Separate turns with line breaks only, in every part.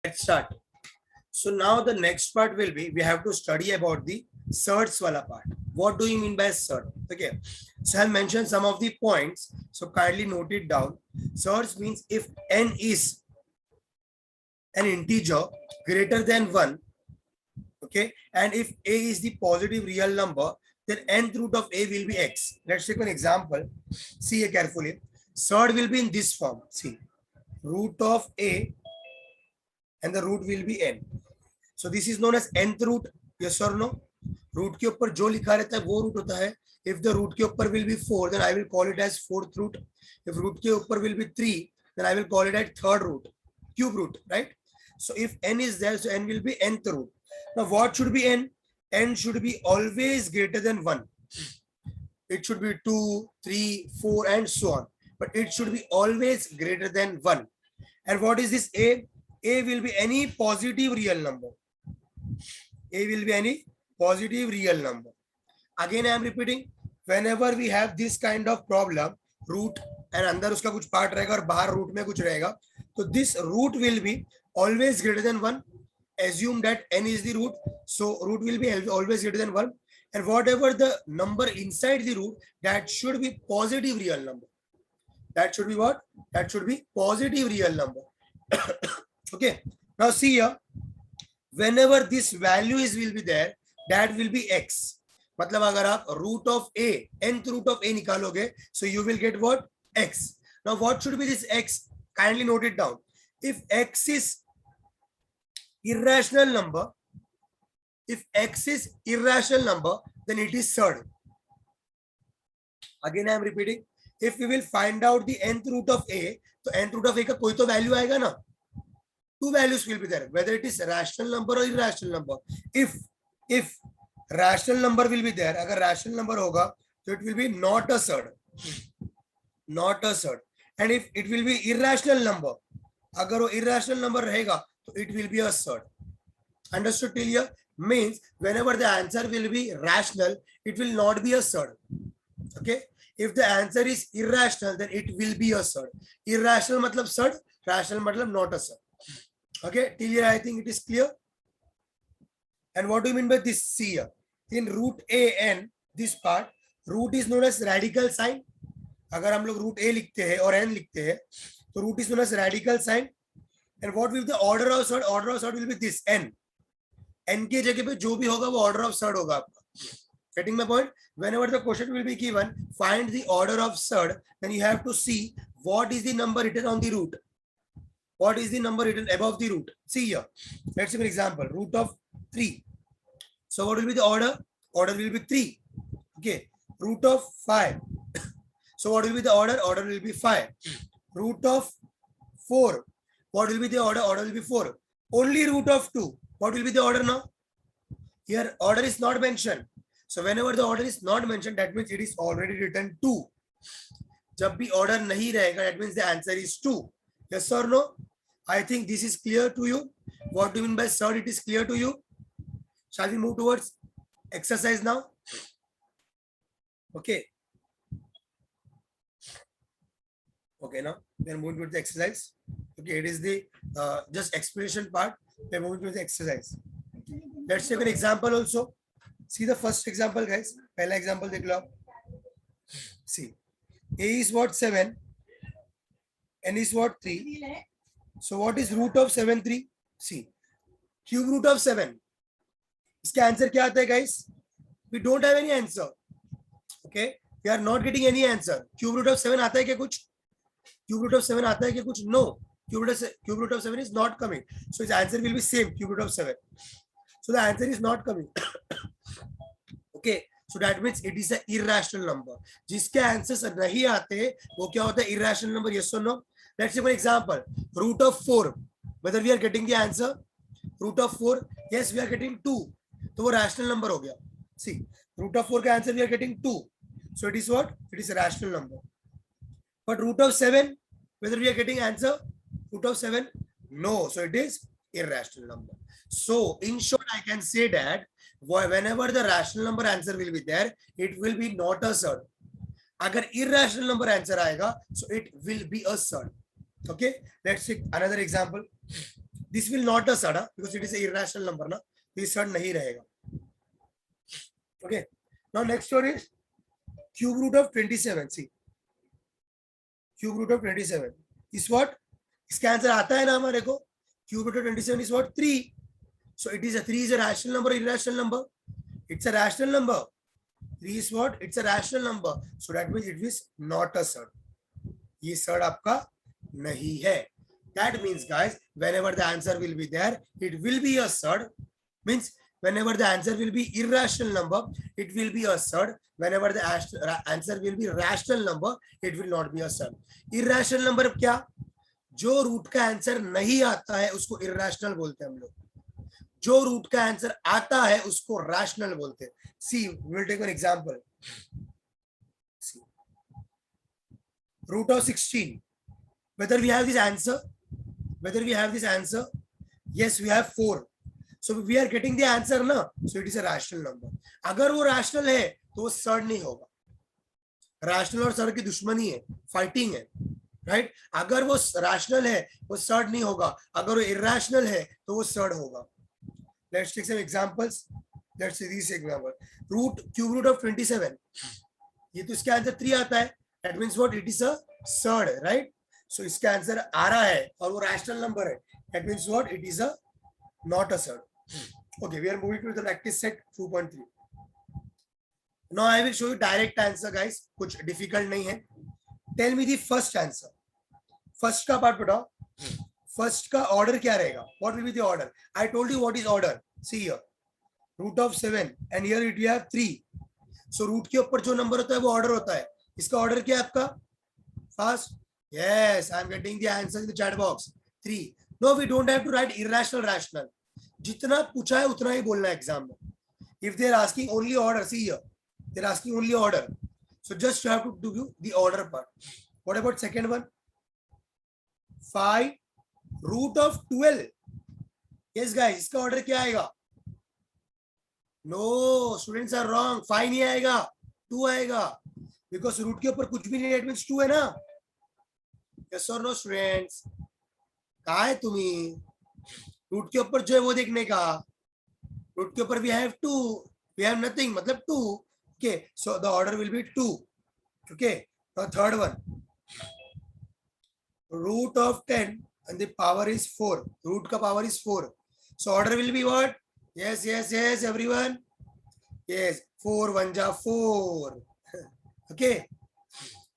Let's start. So now the next part will be, we have to study about the surds wala part. What do you mean by surd? Okay. So I have mentioned some of the points. So kindly note it down. Surds means if n is an integer greater than 1, okay, and if a is the positive real number, then nth root of a will be x. Let's take an example. See here carefully. Surd will be in this form. See, root of a and the root will be n. So this is known as nth root. Yes or no? Root के ऊपर जो लिखा रहता है वो root होता है. If the root के ऊपर will be 4, then I will call it as fourth root. If root के ऊपर will be 3, then I will call it as third root, cube root, right? So if n is there, so n will be nth root. Now what should be n? N should be always greater than 1. It should be 2, 3, 4 and so on. But it should be always greater than 1. And what is this a? A will be any positive real number. A will be any positive real number. Again I am repeating, whenever we have this kind of problem, root and अंदर उसका कुछ part रहेगा और बाहर root में कुछ रहेगा, तो this root will be always greater than 1. Assume that n is the root, so root will be always greater than 1, and whatever the number inside the root, that should be positive real number. That should be what? That should be positive real number. Okay, now see here, whenever this value is will be there, that will be x. मतलब अगर आप root of a, nth root of a निकालोगे, so you will get what? X. Now what should be this x? Kindly note it down. If x is irrational number, if x is irrational number, then it is surd. Again I am repeating, if we will find out the nth root of a, तो nth root of a का कोई तो value आएगा ना? Two values will be there, whether it is rational number or irrational number. If rational number will be there, agar rational number hoga, so it will be not a surd, not a surd. And if it will be irrational number, agar wo irrational number rahega, so it will be a surd. Understood till here? Means whenever the answer will be rational, it will not be a surd. Okay, if the answer is irrational, then it will be a surd. Irrational matlab surd, rational matlab not a surd. Okay, till here I think it is clear. And what do you mean by this? See here, in root a n, this part, root is known as radical sign. अगर हम लोग root a लिखते हैं और n लिखते हैं, तो root is known as radical sign. And what will be the order of surd? Order of surd will be this n. n के जगह पे जो भी होगा वो order of surd होगा आपका. Getting my point? Whenever the question will be given, find the order of surd, then you have to see what is the number written on the root. What is the number written above the root? See here. Let's take an example. Root of 3. So what will be the order? Order will be 3. Okay. Root of 5. So what will be the order? Order will be 5. Root of 4. What will be the order? Order will be 4. Only root of 2. What will be the order now? Here order is not mentioned. So whenever the order is not mentioned, that means it is already written 2. जब भी order नहीं रहेगा, that means the answer is 2. Yes or no? I think this is clear to you. What do you mean by surd? It is clear to you. Shall we move towards exercise now? Okay. Okay, now we are moving towards the exercise. Okay, it is the just explanation part. We are moving towards the exercise. Let's take an example also. See the first example, guys. पहला example देख लो आप. See, a is what? 7. N is what? 3. So what is root of 7, 3? See, cube root of 7. इसका answer क्या आता है guys? We don't have any answer. Okay, we are not getting any answer. Cube root of 7 आता है क्या कुछ? Cube root of 7 आता है क्या कुछ? No. Cube root of 7 is not coming. So its answer will be same, cube root of 7. So the answer is not coming. Okay, so that means it is an irrational number. जिसके answers नहीं आते वो क्या होता है? Irrational number. Yes or no? Let's say for example, root of 4. Whether we are getting the answer? Root of 4. Yes, we are getting 2. तो वो rational number हो गया. See, root of 4 का answer we are getting 2. So it is what? It is a rational number. But root of 7, whether we are getting answer? Root of 7? No. So it is irrational number. So in short, I can say that whenever the rational number answer will be there, it will be not a surd. अगर irrational number answer आएगा, so it will be a surd. Okay, let's take another example. This will not a surd because it is irrational number ना, तो ये surd नहीं रहेगा. Okay, now next one is cube root of 27. See cube root of 27 is what, इसका answer आता है ना हमारे को. Cube root of 27 is what 3. So it is a 3 is a rational number or irrational number? It's a rational number. 3 is what? It's a rational number. So that means it is not a surd. ये surd आपका नहीं है. That means guys, whenever the answer will be there, it will be a surd. Means whenever the answer will be irrational number, it will be a surd. Whenever the answer will be rational number, it will not be a surd. Irrational number क्या? जो root का answer नहीं आता है उसको irrational बोलते हैं हम लोग. जो रूट का आंसर आता है उसको रैशनल बोलते हैं. See will take an example. Root of 16, whether we have this answer, yes we have 4, so we are getting the answer ना, so it is a rational number. अगर वो रैशनल है तो वो सर्ड नहीं होगा. रैशनल और सर्ड की दुश्मनी है, फाइटिंग है, राइट. अगर वो रैशनल है वो सर्ड नहीं होगा, अगर वो इरैशनल है तो वो सर्ड होगा. Let's take some examples. Let's see this example. Cube root of 27. ये तो इसका आंसर 3 आता है. That means what? It is a surd, right? So इसका आंसर आ रहा है और वो rational number है. That means what? It is a not a surd. Okay, we are moving to the practice set 2.3. Now I will show you direct answer, guys. कुछ difficult नहीं है. Tell me the first answer. First का part बताओ. First का order क्या रहेगा? What will be the order? I told you what is order. See here root of 7 and here it you have 3. So root के ऊपर जो number होता है वो ऑर्डर होता है. इसका ऑर्डर क्या है आपका? Fast. Yes, I am getting the answer in the chat box. 3. No, we don't have to write irrational rational. जितना पूछा है उतना ही बोलना है एग्जाम में. If they are asking only order, see here they are asking only order, so just you have to do the order part. What about second one? 5 root of 12. Yes guys, इसका order क्या आएगा? No students are wrong. 5 नहीं आएगा, 2 आएगा, because root के ऊपर कुछ भी नहीं, इट मींस 2 है ना. यस और नो स्टूडेंट्स? कहा है तुम्ही? रूट के ऊपर जो है वो देखने का. रूट के ऊपर we have 2, we have nothing, मतलब 2. Okay, so the order will be 2. Okay, the third one root of 10 and the power is 4. Root ka power is 4. So order will be what? Yes, yes, yes, everyone. Yes, 4 1 ja 4. Okay.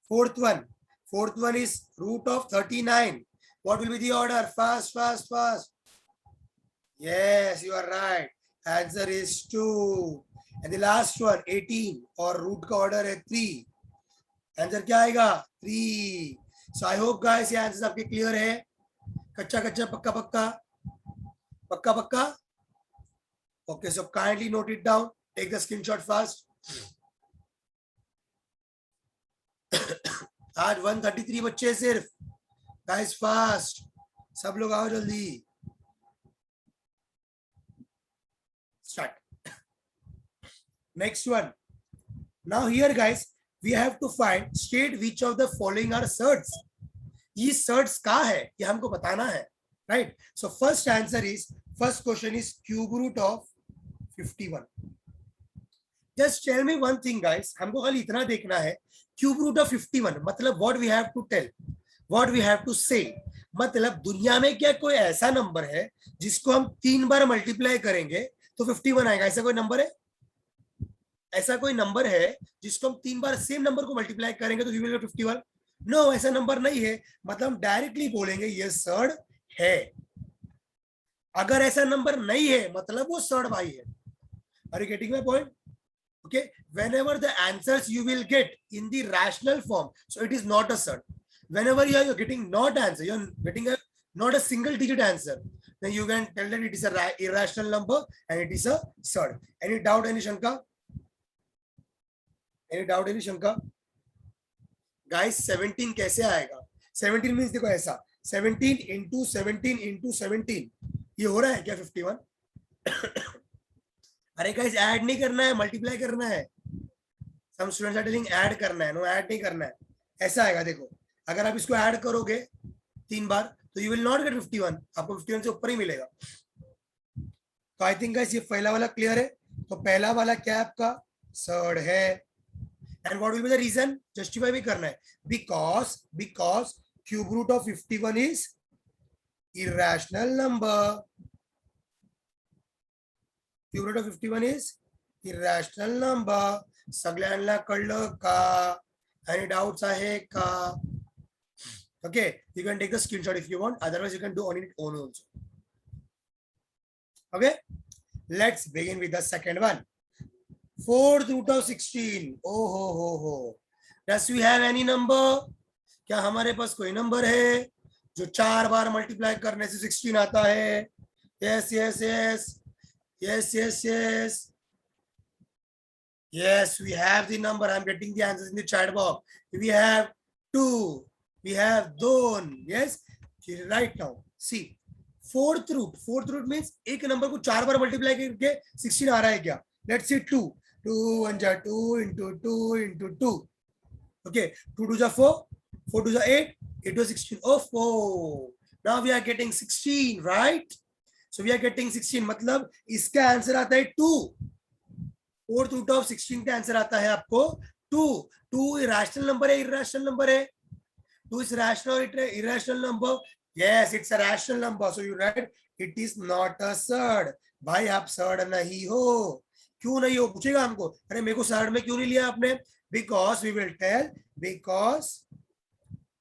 Fourth one is root of 39. What will be the order? Fast, fast, fast. Yes, you are right. Answer is 2. And the last one 18 और root का order है 3. Answer क्या आएगा? 3. So I hope guys ये answers आपके clear है. कच्चा कच्चा पक्का पक्का पक्का पक्का. Okay, so kindly note it down. Take the screenshot fast. आज 133 बच्चे सिर्फ. Guys fast. सब लोग आओ जल्दी. Start. Next one. Now here guys, we have to find state which of the following are surds. ये सर्ड्स का है ये हमको बताना है, right. So first answer is, first question is cube root of 51. Just tell me one thing guys, हमको खाली इतना देखना है. क्यूब रूट ऑफ 51 मतलब what we have to tell, what we have to say. मतलब दुनिया में क्या कोई ऐसा नंबर है जिसको हम 3 बार मल्टीप्लाई करेंगे तो 51 आएगा? ऐसा कोई नंबर है? ऐसा कोई नंबर है जिसको हम 3 बार सेम नंबर को मल्टीप्लाई करेंगे तो वी विल गेट 51? नो, ऐसा नंबर नहीं है. मतलब हम डायरेक्टली बोलेंगे ये सर्ड है. अगर ऐसा नंबर नहीं है मतलब वो सर्ड भाई है. Are you getting my point? Okay, whenever the answers you will get in the rational form, so it is not a surd. Whenever you are getting not answer, you are getting a not a single digit answer, then you can tell that it is a irrational number and it is a surd. Any doubt, any shanka? Any doubt, any shanka? Guys 17 कैसे आएगा? 17 means देखो ऐसा, 17 into 17 into 17, ये हो रहा है क्या 51? अरे गाइस ऐड नहीं करना है, मल्टीप्लाई करना है. Some students are telling add करना है. नो, ऐड नहीं करना है. ऐसा आएगा देखो, अगर आप इसको ऐड करोगे 3 बार तो यू विल नॉट गेट 51, आपको 51 से ऊपर ही मिलेगा। तो आई थिंक गाइस ये पहला वाला क्लियर है। तो पहला वाला क्या है आपका, सर्ड है। And what will be the reason, justify भी करना है, because cube root of 51 is irrational number. Cube root of 51 is irrational number. सगळ्यांना कळलं का? Any doubts आहे का? Okay, you can take the screenshot if you want. Otherwise, you can do on it own also. Okay, let's begin with the second one. Fourth root of 16. Oh ho. Does we have any number? क्या हमारे पास कोई number है जो 4 बार multiply करने से 16 आता है? Yes. Yes, we have the number. I'm getting the answers in the chat box. We have 2. We have 2. Yes. Right now, see, fourth root means एक नंबर को 4 बार मल्टीप्लाई करके 16 आ रहा है क्या? Let's see 2. 2 1 जा 2 into 2 into 2. Okay, 2 2 जा 4, 4 2 जा 8, 8 to 16. Oh, 4. Now we are getting 16, right? So we are getting 16. मतलब इसका आंसर आता है 2. फोर्थ रूट ऑफ 16 का आंसर आता है आपको 2. 2 इरेशनल नंबर है, इरेशनल नंबर है. 2 is rational or irrational number? Yes, it's a rational number. So you write it is not a surd. भाई आप सर्ड नहीं हो. क्यों नहीं हो पूछेगा हमको. अरे मेरे को सर्ड में क्यों नहीं लिया आपने? Because we will tell, because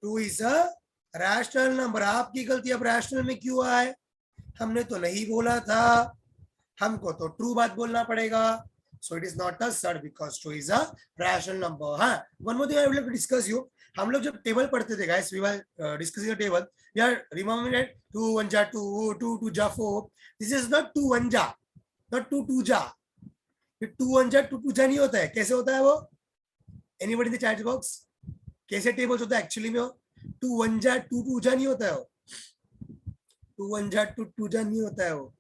2 is a rational number. आपकी गलती. अब rational में क्यों आए? हमने तो नहीं बोला था. हमको तो ट्रू बात बोलना पड़ेगा. So it is not a surd because 2 is a rational number. हाँ, one more thing I would like to discuss you. हम लोग जब टेबल पढ़ते थे guys, we were discussing a table. We are remembering that 2 1 जा 2, 2 2 जा 4. This is not 2 1 जा, not 2 2 जा. 2 1 जा 2 2 जा नहीं होता है. कैसे होता है वो? Anybody in the chat box? कैसे टेबल्स होता है एक्चुअली में? 2 1 जा 2 2 जा नहीं होता है वो. 2 1 जा 2 2 जा नहीं होता है वो.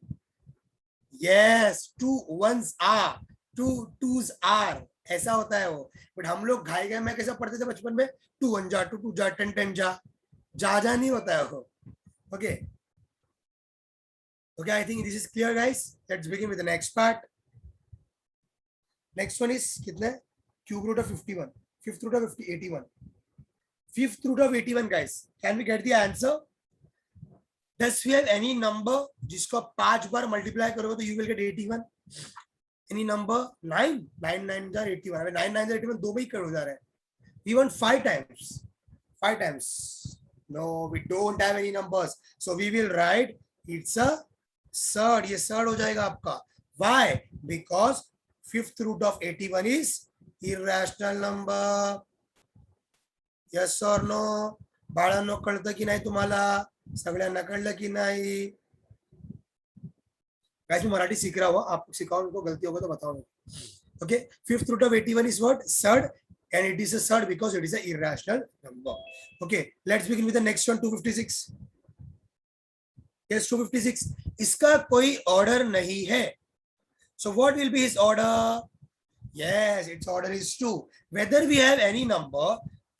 Yes, 2 1s are, 2 2s are, ऐसा होता है वो. बट हम लोग घाई गए में कैसा पढ़ते थे बचपन में? 2 1 जा 2 2 जा 10 10 जा नहीं होता है वो. Okay, I think this is clear guys. Let's begin with the next part. Next one is कितने? Cube root of 51. Fifth root of 81. Fifth root of 81 guys. Can we get the answer? Does we have any number जिसको आप 5 बार multiply करोगे तो you will get 81? Any number? 9 9 9 जा 81. अबे 9 9 जा 81 दो बार ही करो जा रहा है. We want 5 times. 5 times. No, we don't have any numbers. So we will write it's a surd. ये surd हो जाएगा आपका. Why? Because fifth root of 81 is irrational number. Yes or no? बाळांनो कळतं की नाही तुम्हाला? सगळ्यांना कळलं की नाही? गाइस मैं मराठी सीख रहा हूँ, आप सिखाओ उनको, गलती होगा तो बताओ. Okay, fifth root of 81 is what? Surd, and it is a surd because it is an irrational number. Okay, let's begin with the next one. 256. Yes, 256. इसका कोई ऑर्डर नहीं है. So what will be his order? Yes, its order is 2. Whether we have any number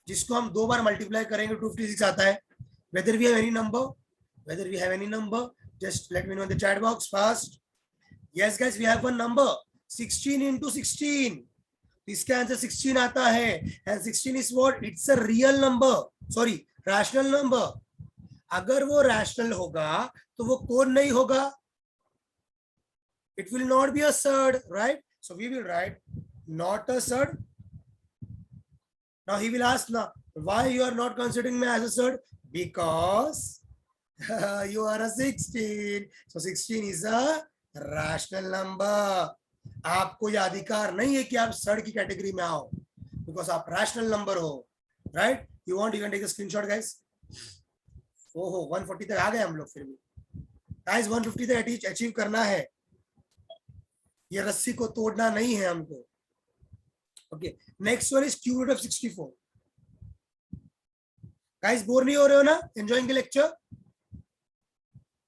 जिसको हम 2 बार multiply करेंगे 256 आता है. Whether we have any number, just let me know in the chat box fast. Yes guys, we have one number, 16 into 16. इसका answer 16 आता है. And 16 is what? It's a real number. Sorry, rational number. अगर वो rational होगा तो वो कौन नहीं होगा? It will not be a surd, right? So we will write not a surd. Now he will ask, now why you are not considering me as a surd? Because you are a 16. So 16 is a rational number. आपको यह अधिकार नहीं है कि आप surd की category में आओ, बिकॉज आप रैशनल नंबर हो, right? You want, you can take a screenshot guys. ओहो 140 तक आ गए हम लोग. फिर भी गाइस 150 तक अचीव करना है. ये रस्सी को तोड़ना नहीं है हमको. Okay, next one is cube root of 64. Guys bore नहीं हो रहे हो ना एंजॉयिंग द लेक्चर?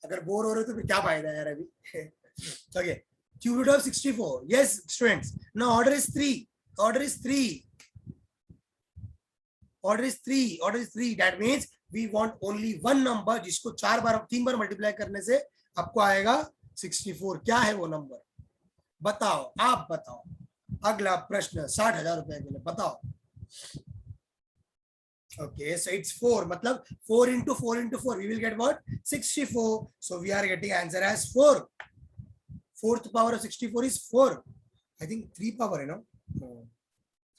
अगर बोर हो रहे हो तो फिर क्या फायदा है यार अभी. Okay, cube root of 64. Yes students, now order is 3. Order is 3. That means we want only one number जिसको 3 बार मल्टीप्लाई करने से आपको आएगा 64। क्या है वो नंबर? बताओ, आप बताओ। अगला प्रश्न 60,000 रुपए के लिए, बताओ। Okay, so it's 4. मतलब 4 into 4 into 4, we will get what? 64. So we are getting answer as 4. Fourth power of 64 is 4. I think 3 power, no?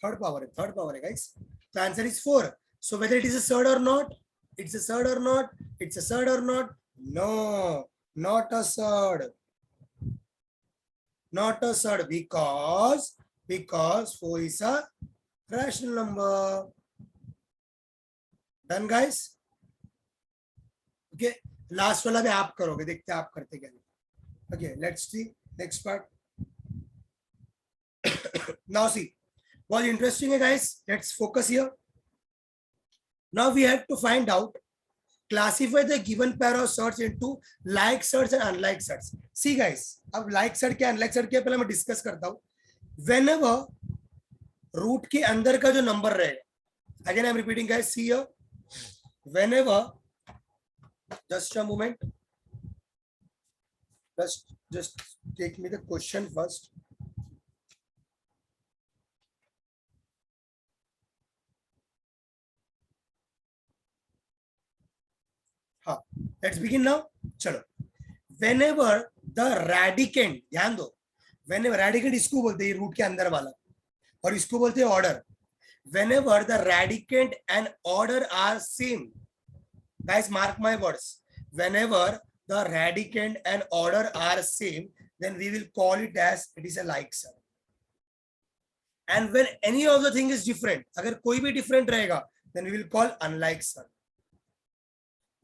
Third power, guys. The answer is 4. So whether it is a third or not, it's a third or not, it's a third or not. No, not a third. Not a third because 4 is a rational number. Done, guys? Okay, last वाला भी आप करोगे, देखते हैं आप करते क्या नहीं. Okay, let's see next part. Now see, was interesting, guys. Let's focus here. Now we have to find out, classify the given pair of surds into like surds and unlike surds. See, guys, अब like surd क्या unlike surd क्या पहले मैं discuss करता हूँ. Whenever root के अंदर का जो number रहेगा, again I'm repeating, guys. See here. Whenever, just a moment, just take me the question first. हाँ, let's begin now. चलो. Whenever the radicand, ध्यान दो, whenever radicand इसको बोलते हैं रूट के अंदर वाला, और इसको बोलते हैं order. Whenever the radicand and order are same, guys, mark my words. Whenever the radicand and order are same, then we will call it as it is a like surd. And when any of the thing is different, अगर कोई भी different रहेगा, then we will call unlike surd.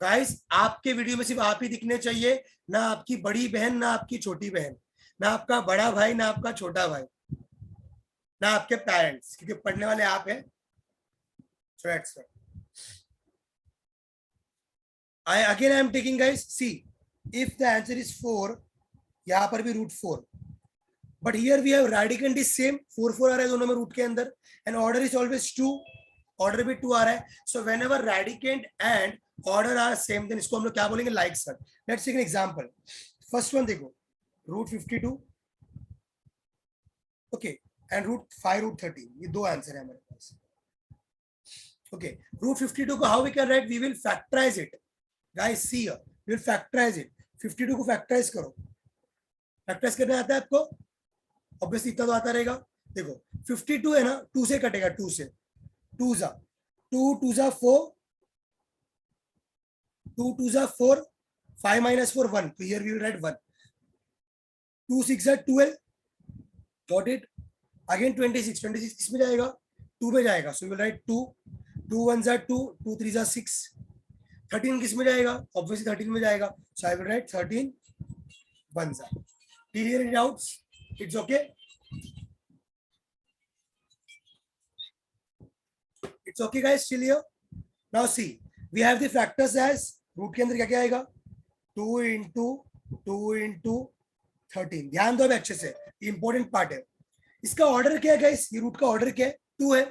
Guys, आपके video में सिर्फ आप ही दिखने चाहिए, ना आपकी बड़ी बहन, ना आपकी छोटी बहन, ना आपका बड़ा भाई, ना आपका छोटा भाई, ना आपके पेरेंट्स, क्योंकि पढ़ने वाले आप हैं. So that's right. I am taking, guys, see, if the answer is 4, यहाँ पर भी root 4, but here we have radicand is same, 4 4 आ रहा है दोनों में root के अंदर, and order is always 2, order भी 2 आ रहा है. So whenever radicand and order are same, then इसको हम लोग क्या बोलेंगे? Like surd. Let's take an example. First one देखो, root 52, okay, and root 5 root 13, ये दो आंसर है हमारे पास. Okay, root 52 को how we can write? We will factorize it. Guys, see here, we will factorize it. 52 को factorize करो. Factorize करने आता है आपको? Obviously इतना तो आता रहेगा. देखो 52 है ना, 2 से कटेगा, 2 से 2 जा 2 जा 4, 2 जा 4, 5 minus 4 1. So here we will write 1. 2 6 जा 12. Got it? Again 26. 26 किस में जाएगा? 2 में जाएगा. So we will write 2. 2 1 जा 2, 2 3 जा 6. 13 किस में जाएगा? Obviously 13 में जाएगा. So I will write 13 1 जा. Clear doubts? It's okay. It's okay, guys, still here. Now see, we have the factors as root के अंदर क्या क्या आएगा? 2 into 13. ध्यान दो अच्छे से, इंपॉर्टेंट पार्ट है. इसका ऑर्डर क्या है, गाइस? ये रूट का ऑर्डर क्या है? 2 है.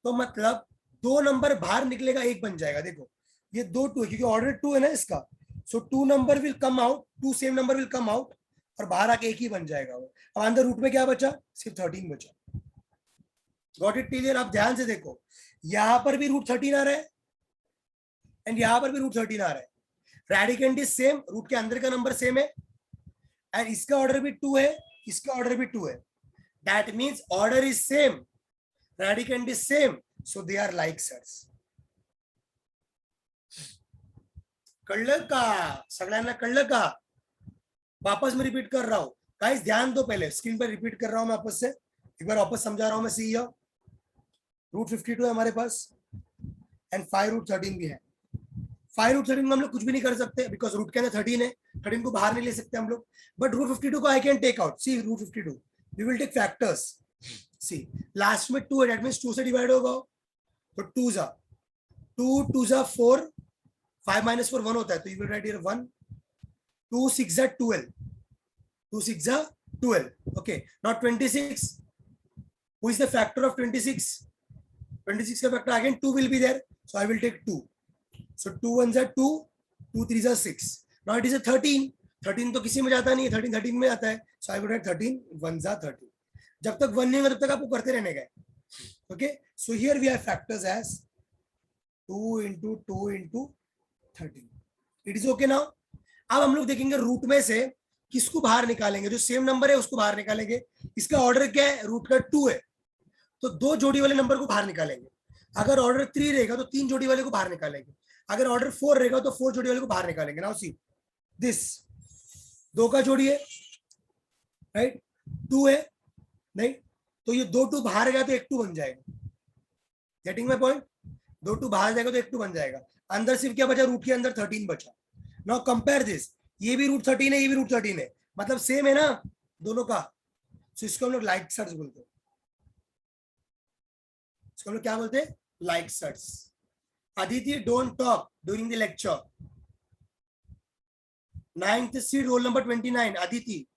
तो मतलब 2 नंबर बाहर निकलेगा, 1 बन जाएगा. देखो ये 2 2 है क्योंकि ऑर्डर 2 है ना इसका. सो 2 number will come out, 2 same number will come out, और बाहर आके 1 ही बन जाएगा. अब अंदर रूट में क्या बचा? सिर्फ 13 बचा. Got it? क्लियर? आप ध्यान से देखो, यहां पर भी रूट 13 आ रहा है एंड यहां पर भी रूट 13 आ रहा है. रेडिकेंड इज सेम, रूट के अंदर का नंबर सेम है, एंड इसका ऑर्डर भी 2 है, इसका ऑर्डर भी 2 है. That means order is same, radicand is same, so they are like surds. कळलं का सगळ्यांना? कळलं का? वापस मैं रिपीट कर रहा हूं. गाइस ध्यान दो, पहले स्क्रीन पर रिपीट कर रहा हूं मैं वापस से, एक बार वापस समझा रहा हूं मैं. सी हियर, रूट 52 है हमारे पास एंड 5 रूट 13 भी है. 5 रूट 13 में हम लोग कुछ भी नहीं कर सकते बिकॉज रूट के अंदर 13 है, 13 को बाहर नहीं ले सकते हम लोग. बट रूट 52 को I can take out. See root 52 we will take factors. See last में 2 है, दैट मींस 2 से डिवाइड होगा, तो 2 जा 2 जा 4, 5 minus 4 1 होता है, तो यू विल राइट हियर 1. 2 6 जा 12, 2 6 जा 12. Okay, now 26. Who is the factor of 26? 26 का factor again 2 will be there, so I will take 2. So 2 1s are 2, 2 3s are 6. Now it is a 13. 13 तो किसी में जाता नहीं है, 13 में आता है. So I would write 13 1s are 13. जब तक 1 नहीं होगा तब तक आपको करते रहने का. Okay, so here we have factors as 2 into 2 into 13. It is okay now. अब हम लोग देखेंगे रूट में से किसको बाहर निकालेंगे. जो सेम नंबर है उसको बाहर निकालेंगे. इसका ऑर्डर क्या है, रूट का 2 है तो 2 जोड़ी वाले नंबर को बाहर निकालेंगे. अगर ऑर्डर 3 रहेगा तो 3 जोड़ी वाले को बाहर निकालेंगे. अगर ऑर्डर 4 रहेगा तो 4 जोड़ी वाले को बाहर निकालेंगे. नाउ सी दिस 2 का जोड़ी है, राइट, 2 है, नहीं तो ये 2 2 बाहर गया तो 1 2 बन जाएगा. Getting my point. 2 2 बाहर जाएगा तो 1 2 बन जाएगा. अंदर सिर्फ क्या बचा, रूट के अंदर 13 बचा. नाउ कंपेयर दिस, ये भी रूट 13 है, ये भी रूट 13 है, मतलब सेम है ना दोनों का. सो इसको हम लोग लाइक सर्च बोलते हैं. इसको हम लोग क्या बोलते हैं, like search. Aditi, don't talk during the lecture. 9th C, roll number 29. Aditi.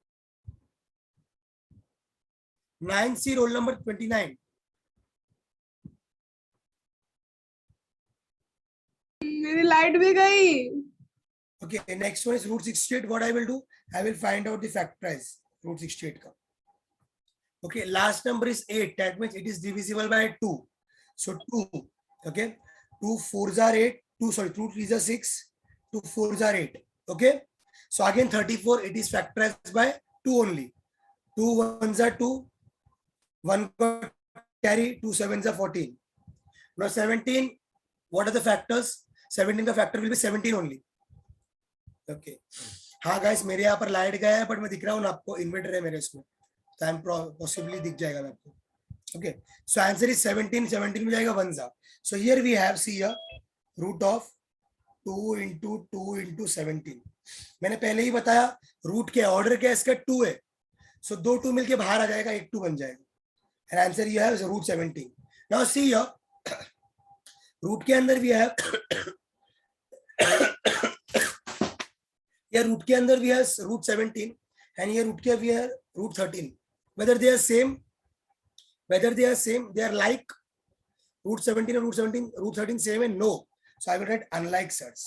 9th C, roll number 29.
मेरी लाइट भी गई.
Okay, next one is root 68. What I will do, I will find out the factorize root 68 ka. Okay, last number is 8. That means it is divisible by 2. So 2. Okay, 2 4s are 8. 2 3s are 6. 2 4s are 8. Okay, so again 34. It is factorized by 2 only. 2 1s are 2. 1 carry. 2 7s are 14. Now 17. What are the factors? 17 का factor will be 17 only. Okay हाँ guys, मेरे यहाँ पर light गया है but मैं दिख रहा हूँ ना आपको, इन्वर्टर है मेरे इसमें, टाइम पॉसिबली दिख जाएगा मैं आपको. Okay, so answer is 17. 17 में जाएगा 1 जा. So here we have see a root of 2 into 2 into 17. मैंने पहले ही बताया रूट के ऑर्डर क्या इसका 2 है. सो 2 2 मिलके बाहर आ जाएगा, 1 2 बन जाएगा. And answer you have root 17. Now see root के अंदर वी हैव here root के अंदर we have root 17 and here root के we have root 13. Whether they are same, they are like root 17 and root 13 same and no. So I will write unlike search.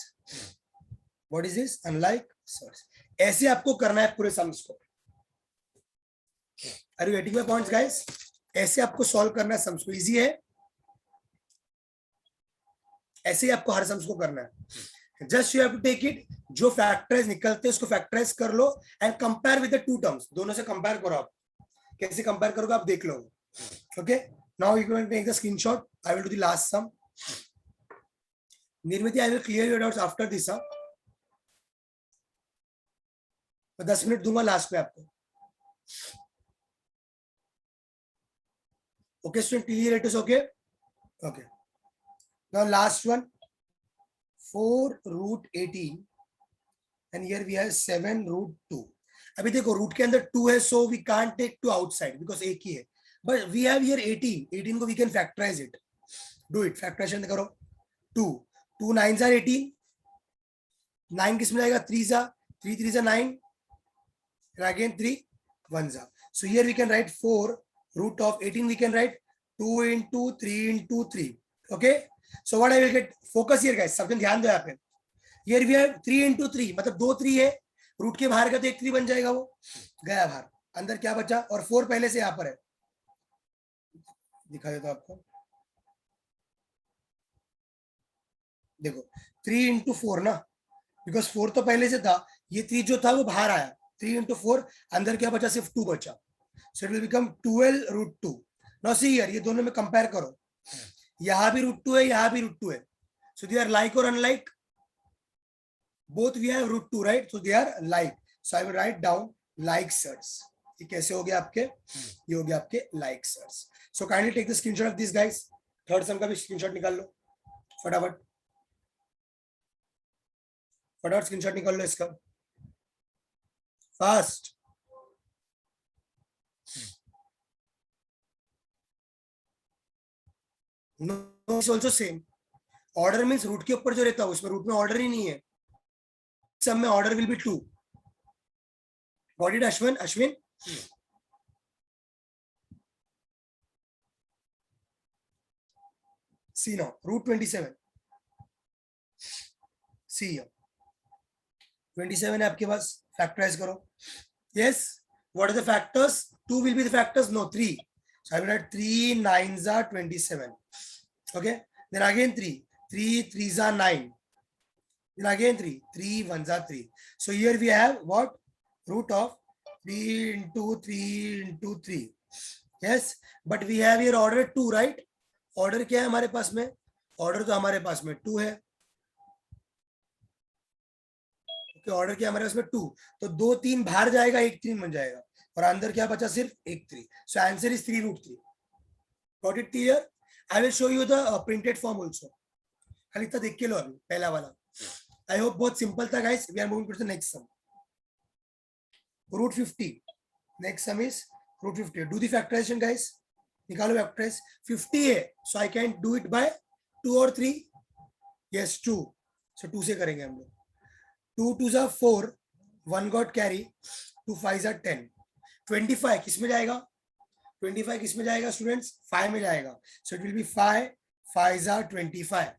What is this? Unlike search. ऐसे आपको करना है पूरे sums को. Are you getting my points guys? ऐसे आपको solve करना है सम्स को. Easy है. ऐसे ही आपको हर सम्स को करना है. Just you have to take it. जो फैक्टराइज निकलते हैं उसको फैक्टराइज कर लो and compare with the two terms. दोनों से कंपेयर करो. आप कैसे कंपेयर करोगे आप देख लो. Okay, now you can take the screenshot. I will do the last sum. Nirmiti, I will clear your doubts after this. मैं 10 मिनट दूंगा लास्ट में आपको. Okay student, clear it is okay. Okay, now last one 4 root 18 and here we have 7 root 2. अभी देखो root के अंदर 2 है so we can't take 2 outside because एक ही है. But we have here 18. 18 को we can factorize it. Do it. Factorization करो. 2 2 9s are 18. 9 किस में जाएगा? 3 जा. 3 3 जा 9 and again 3 1 जा. So here we can write 4 root of 18. We can write 2 into 3 into 3. Okay. So what I will get, focus here guys, सब जन ध्यान दो यहाँ पे. Here we have 3 into 3, मतलब 2 3 है, रूट के बाहर का तो 1 3 बन जाएगा, वो गया बाहर. अंदर क्या बचा? और 4 पहले से यहाँ पर है, दिखा देता आपको. देखो 3 into 4 ना, बिकॉज 4 तो पहले से था, ये 3 जो था वो बाहर आया. 3 into 4 अंदर क्या बचा? सिर्फ 2 बचा. So it will become 12 root 2. Now see here, ये दोनों में कंपेयर करो. यहाँ भी रूट 2 है, यहाँ भी रूट 2 है. So they are like or unlike? Both we have root 2, right? So they are like. So I will write down like search. ये कैसे हो गया आपके? ये हो गया आपके like search. So kindly take the screenshot of these guys. Third सम का भी स्क्रीनशॉट निकाल लो फटाफट. फटाफट स्क्रीनशॉट निकाल लो इसका fast. No, it's also same. Order means route के ऊपर जो रहता है उसमें रूट में ऑर्डर ही नहीं है. सम में order will be 2. Got it, Ashwin? See now, root 27. सी 27 है आपके पास, फैक्टराइज करो. Yes, what are the factors? 2 will be the factors. No, 3. So I will write 3 9s are 27. Okay. Then again 3. 3 3s are 9. Then again 3. 3 1s are 3. So here we have what? Root of 3 into 3 into 3. Yes. But we have here order 2, right? Order क्या है हमारे पास में? Order तो हमारे पास में 2 है. Order किया हमारे उसमें 2, तो 2 3 बाहर जाएगा, 1 3 बन जाएगा, और अंदर क्या बचा? सिर्फ 1 3. So answer is 3√3. Got it clear? I will show you the printed form also. खाली इतना देख के लो अभी पहला वाला. आई होप बहुत सिंपल था guys. We are moving to the next sum. √50. Next sum is √50. Do the factorization guys. निकालो फैक्टराइज. 50 है, so I can do it by 2 और 3. यस 2. सो 2 से करेंगे हम लोग. 2 2s are 4, 1 got carry, 2 5s are 10. 25 किस में जाएगा? 25 किस में जाएगा स्टूडेंट्स? 5 में जाएगा. So it will be 5 5s are 25.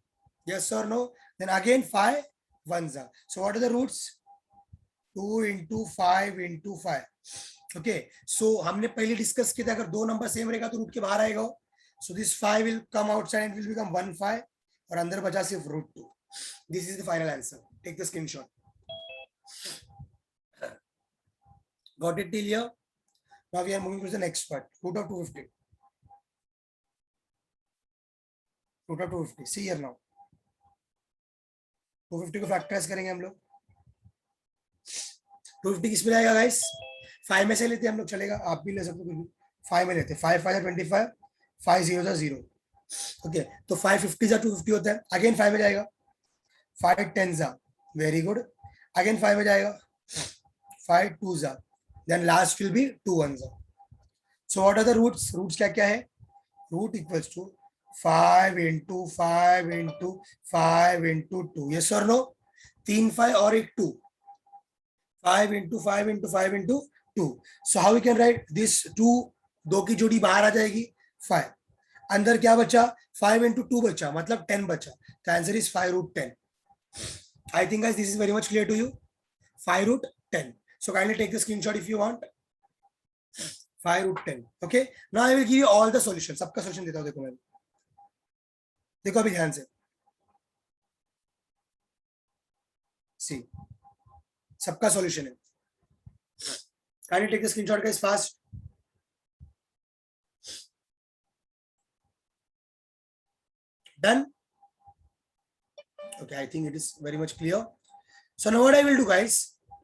Yes or no? Then again 5 1s are. So what are the roots? 2 into 5 into 5. Okay. So हमने पहले डिस्कस किया था, अगर दो नंबर सेम रहेगा तो रूट के बाहर आएगा. So this 5 will come outside and will become 1 5, और अंदर बचा सिर्फ √2. This is the final answer. Take the screenshot. Got it till here? Now we are moving to the next part. Root of 250. Root of 250. See here now. 250 को factorise करेंगे हम लोग. 250 किस में जाएगा गाइस? 5 में से लेते हैं हम लोग, चलेगा, आप भी ले सकते हो कुछ भी. 5 में लेते हैं. 5 5 25, 5 0 0. ओके, तो 5 50 जा 250 होता है. अगेन 5 में जाएगा. 5 10 जा, वेरी गुड. अगेन 5 में जाएगा. 5 2 जा, then last will be 2 1s. So what are the roots? Roots क्या है? Root equals to 5 into 5 into 5 into 2. Yes or no? 3 5 और एक 2. 5 into 5 into 5 into 2. So how we can write this? 2 दो की जोड़ी बाहर आ जाएगी. 5 अंदर क्या बचा? 5 into 2 बचा, मतलब 10 बचा. The answer is 5√10. I think guys this is very much clear to you. 5√10. So kindly take the screenshot if you want. 5√10. Okay. Now I will give you all the solutions. सबका solution देता हूँ. देखो मैं, देखो अभी ध्यान से. See, सबका solution है. Kindly take the screenshot guys fast. Done. Okay, I think it is very much clear. So now what I will do guys,